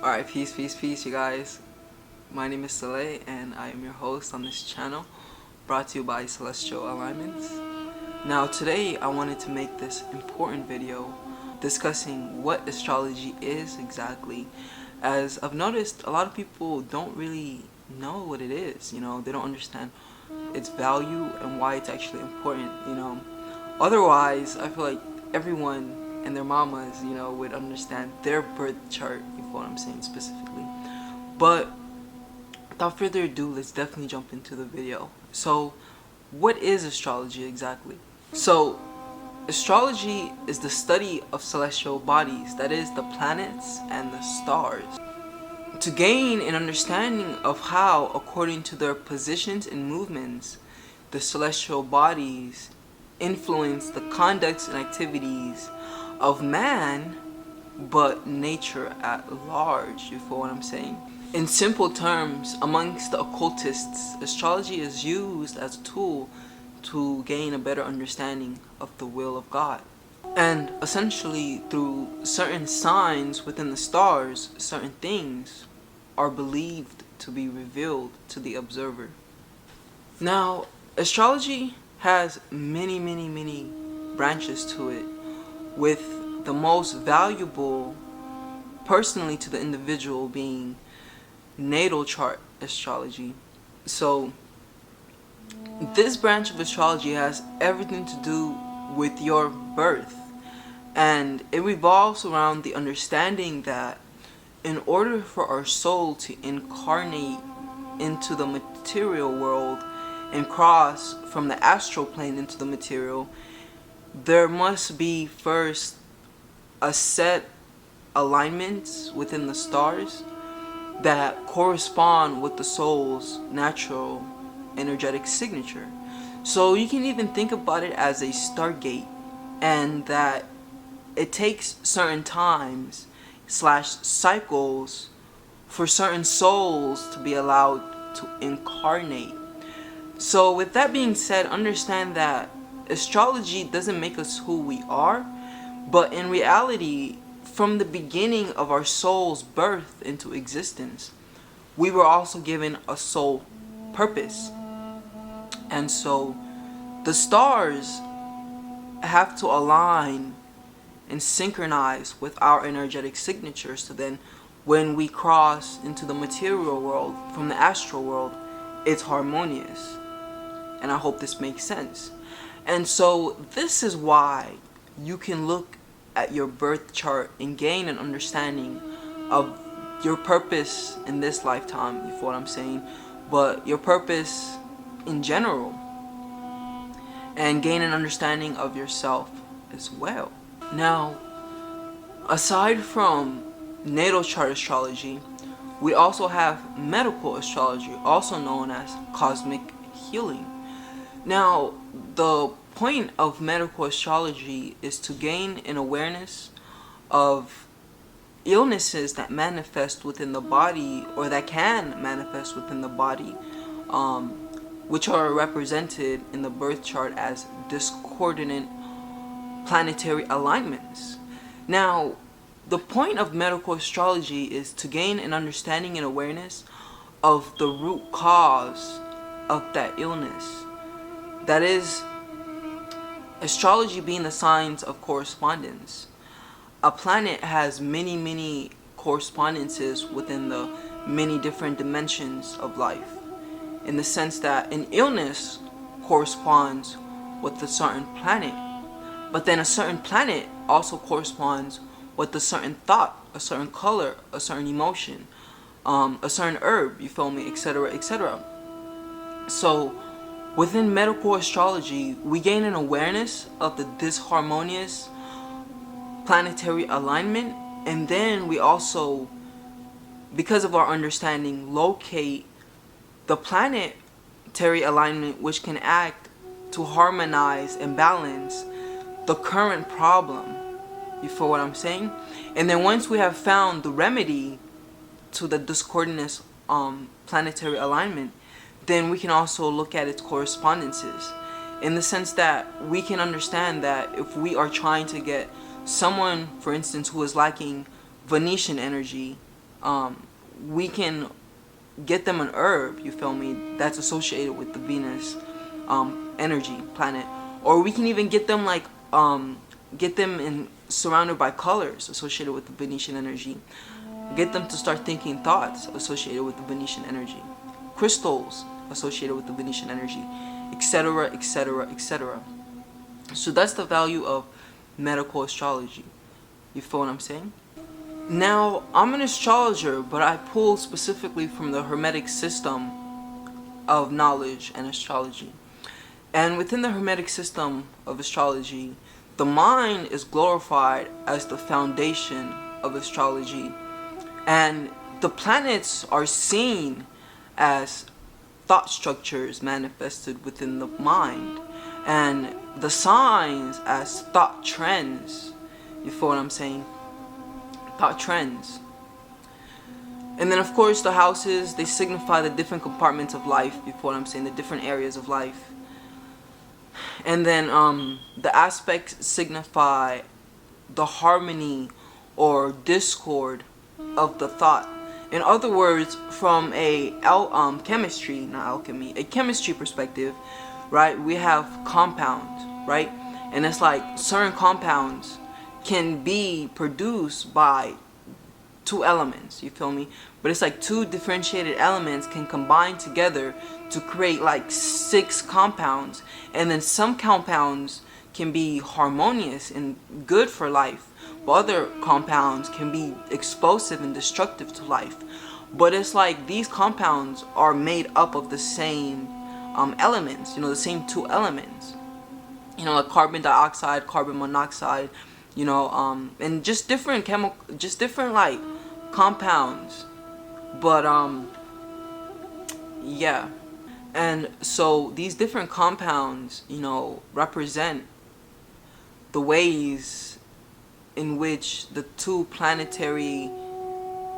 Alright, peace, you guys. My name is Saleh, and I am your host on this channel, brought to you by Celestial Alignments. Now, today I wanted to make this important video discussing what astrology is exactly, as I've noticed a lot of people don't really know what it is. They don't understand its value and why it's actually important. Otherwise, I feel like everyone and their mamas, would understand their birth chart, you know what I'm saying, specifically. But without further ado, let's definitely jump into the video. So, what is astrology exactly? So, astrology is the study of celestial bodies, that is, the planets and the stars, to gain an understanding of how, according to their positions and movements, the celestial bodies influence the conducts and activities of man, but nature at large, you feel what I'm saying? In simple terms, amongst the occultists, astrology is used as a tool to gain a better understanding of the will of God. And essentially, through certain signs within the stars, certain things are believed to be revealed to the observer. Now, astrology has many branches to it, with the most valuable personally to the individual being natal chart astrology. So this branch of astrology has everything to do with your birth, and it revolves around the understanding that in order for our soul to incarnate into the material world and cross from the astral plane into the material, there must be first a set alignments within the stars that correspond with the soul's natural energetic signature. So you can even think about it as a stargate, and that it takes certain times / cycles for certain souls to be allowed to incarnate. So with that being said, understand that astrology doesn't make us who we are, but in reality, from the beginning of our soul's birth into existence, we were also given a soul purpose. And so the stars have to align and synchronize with our energetic signatures, so then when we cross into the material world from the astral world, it's harmonious. And I hope this makes sense. And so this is why you can look at your birth chart and gain an understanding of your purpose in this lifetime, you feel what I'm saying, but your purpose in general, and gain an understanding of yourself as well. Now, aside from natal chart astrology, we also have medical astrology, also known as cosmic healing. Now, the point of medical astrology is to gain an awareness of illnesses that manifest within the body, or that can manifest within the body, which are represented in the birth chart as discordant planetary alignments. Now, the point of medical astrology is to gain an understanding and awareness of the root cause of that illness. That is, astrology being the science of correspondence. A planet has many correspondences within the many different dimensions of life, in the sense that an illness corresponds with a certain planet, but then a certain planet also corresponds with a certain thought, a certain color, a certain emotion, a certain herb, you feel me, etc. So within medical astrology, we gain an awareness of the disharmonious planetary alignment, and then we also, because of our understanding, locate the planetary alignment which can act to harmonize and balance the current problem. You feel what I'm saying? And then once we have found the remedy to the discordant planetary alignment, then we can also look at its correspondences, in the sense that we can understand that if we are trying to get someone, for instance, who is lacking Venetian energy, we can get them an herb, you feel me, that's associated with the Venus energy planet, or we can even get them like get them in surrounded by colors associated with the Venetian energy, get them to start thinking thoughts associated with the Venetian energy, crystals associated with the Venetian energy, etc., etc., etc. So that's the value of medical astrology. You feel what I'm saying? Now, I'm an astrologer, but I pull specifically from the Hermetic system of knowledge and astrology. And within the Hermetic system of astrology, the mind is glorified as the foundation of astrology. And the planets are seen as thought structures manifested within the mind. And the signs as thought trends. You feel what I'm saying? Thought trends. And then of course the houses, they signify the different compartments of life. You feel what I'm saying? The different areas of life. And then the aspects signify the harmony or discord of the thought. In other words, from a chemistry, not alchemy, a chemistry perspective, right, we have compounds, right? And it's like certain compounds can be produced by two elements, you feel me? But it's like two differentiated elements can combine together to create like 6 compounds. And then some compounds can be harmonious and good for life, but other compounds can be explosive and destructive to life. But it's like these compounds are made up of the same elements, you know, the same 2 elements, you know, like carbon dioxide, carbon monoxide, you know, and just different like compounds. But yeah. And so these different compounds, you know, represent the ways in which the 2 planetary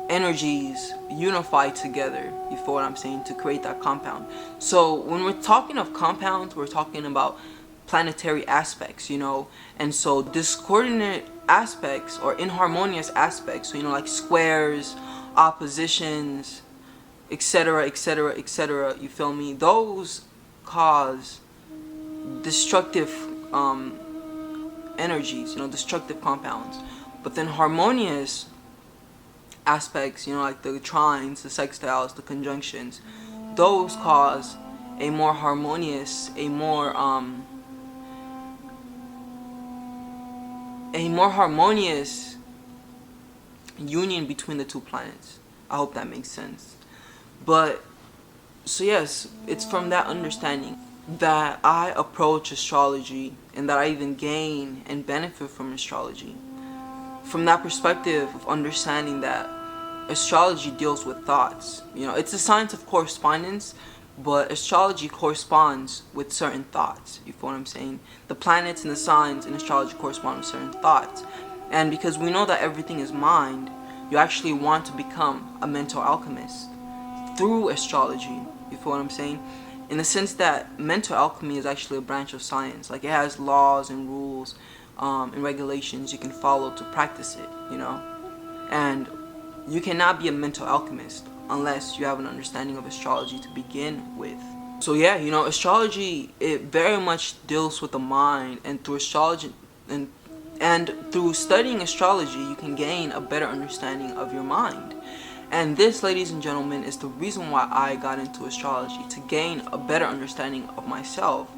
energies unify together, you feel what I'm saying, to create that compound. So when we're talking of compounds, we're talking about planetary aspects, you know. And so discordant aspects or inharmonious aspects, so, you know, like squares, oppositions, etc., etc., etc., you feel me, those cause destructive energies, you know, destructive compounds. But then harmonious aspects, you know, like the trines, the sextiles, the conjunctions, those cause a more harmonious, a more harmonious union between the 2 planets. I hope that makes sense. But so yes, it's from that understanding that I approach astrology, and that I even gain and benefit from astrology. From that perspective of understanding that astrology deals with thoughts. You know, it's a science of correspondence, but astrology corresponds with certain thoughts. You feel what I'm saying? The planets and the signs in astrology correspond with certain thoughts. And because we know that everything is mind, you actually want to become a mental alchemist through astrology. You feel what I'm saying? In the sense that mental alchemy is actually a branch of science. Like, it has laws and rules and regulations you can follow to practice it, you know? And you cannot be a mental alchemist unless you have an understanding of astrology to begin with. So yeah, you know, astrology, it very much deals with the mind, and through astrology and through studying astrology, you can gain a better understanding of your mind. And this, ladies and gentlemen, is the reason why I got into astrology, to gain a better understanding of myself.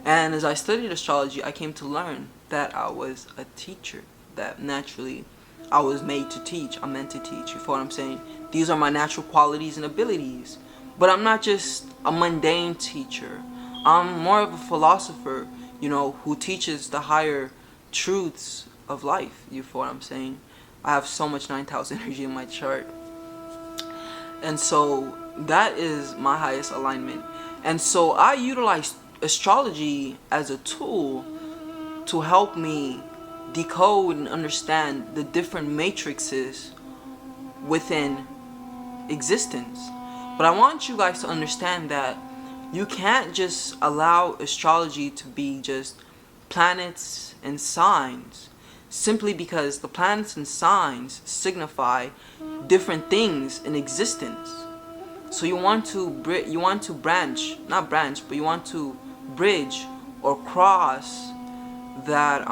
And as I studied astrology, I came to learn that I was a teacher, that naturally I was made to teach. I'm meant to teach. You feel what I'm saying? These are my natural qualities and abilities. But I'm not just a mundane teacher. I'm more of a philosopher, you know, who teaches the higher truths of life. You feel what I'm saying? I have so much 9th house energy in my chart. And so that is my highest alignment. And so I utilize astrology as a tool to help me decode and understand the different matrices within existence. But I want you guys to understand that you can't just allow astrology to be just planets and signs. simply because the planets and signs signify different things in existence. So you want to bridge or cross that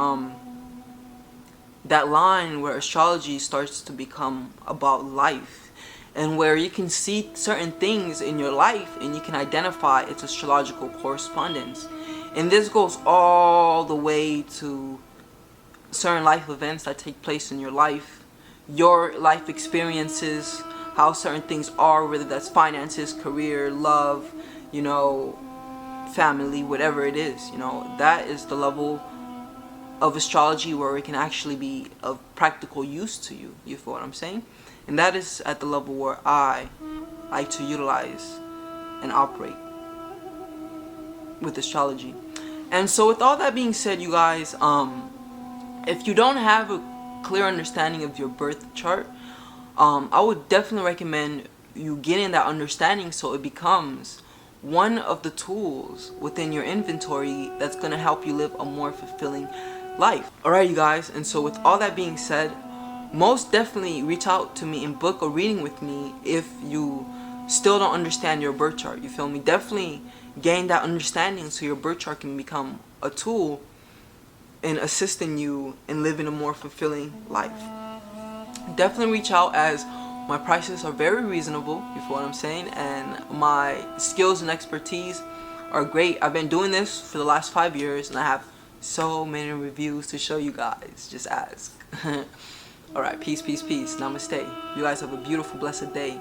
that line where astrology starts to become about life, and where you can see certain things in your life and you can identify its astrological correspondence. And this goes all the way to certain life events that take place in your life, your life experiences, how certain things are, whether that's finances, career, love, family, whatever it is. That is the level of astrology where it can actually be of practical use to you. You feel what I'm saying? And that is at the level where I like to utilize and operate with astrology. And so with all that being said, you guys, if you don't have a clear understanding of your birth chart, I would definitely recommend you getting that understanding so it becomes one of the tools within your inventory that's going to help you live a more fulfilling life. Alright, you guys, and so with all that being said, most definitely reach out to me and book a reading with me if you still don't understand your birth chart. You feel me? Definitely gain that understanding so your birth chart can become a tool in assisting you in living a more fulfilling life. Definitely reach out, as my prices are very reasonable, you feel what I'm saying, and my skills and expertise are great. I've been doing this for the last 5 years and I have so many reviews to show you guys. Just ask. Alright, peace, peace, peace. Namaste. You guys have a beautiful, blessed day.